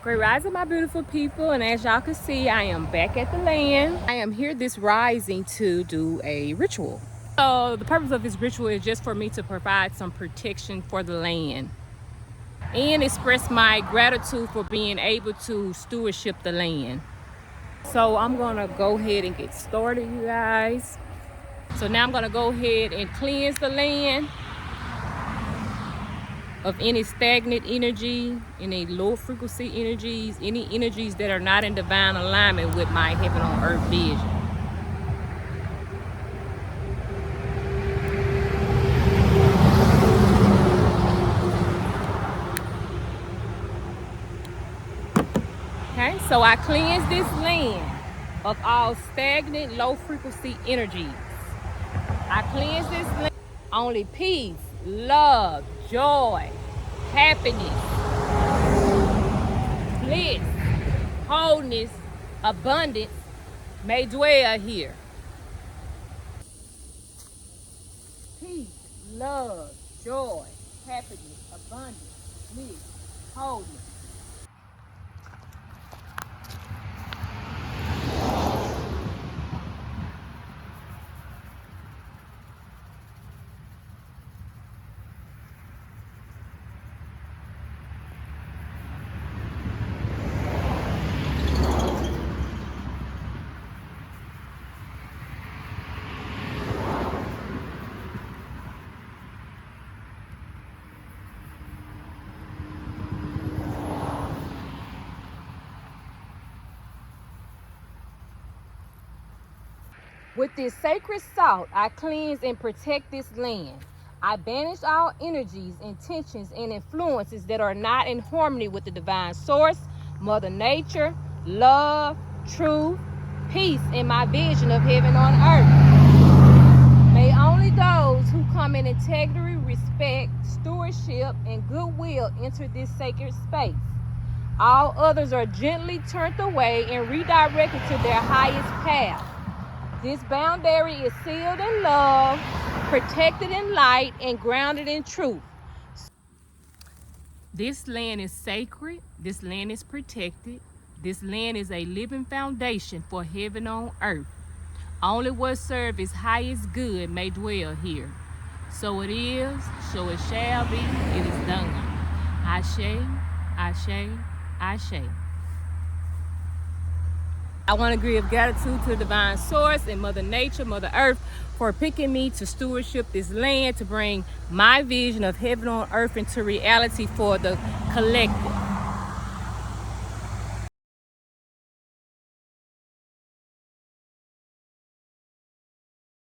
Great rising, my beautiful people, and as y'all can see, I am back at the land. I am here this rising to do a ritual. So the purpose of this ritual is just for me to provide some protection for the land and express my gratitude for being able to stewardship the land. So I'm gonna go ahead and get started, you guys. So now I'm gonna go ahead and cleanse the land of any stagnant energy, any low frequency energies, any energies that are not in divine alignment with my heaven on earth vision. Okay, so I cleanse this land of all stagnant low frequency energies. I cleanse this land. Only peace, love, joy, happiness, bliss, wholeness, abundance may dwell here. Peace, love, joy, happiness, abundance, bliss, wholeness. With this sacred salt, I cleanse and protect this land. I banish all energies, intentions, and influences that are not in harmony with the divine source, Mother Nature, love, truth, peace in my vision of heaven on earth. May only those who come in integrity, respect, stewardship, and goodwill enter this sacred space. All others are gently turned away and redirected to their highest path. This boundary is sealed in love, protected in light, and grounded in truth. This land is sacred. This land is protected. This land is a living foundation for heaven on earth. Only what serves its highest good may dwell here. So it is, so it shall be, it is done. Ashe, Ashe, Ashe. I want to give gratitude to the divine source and Mother Nature, Mother Earth, for picking me to stewardship this land, to bring my vision of heaven on earth into reality for the collective.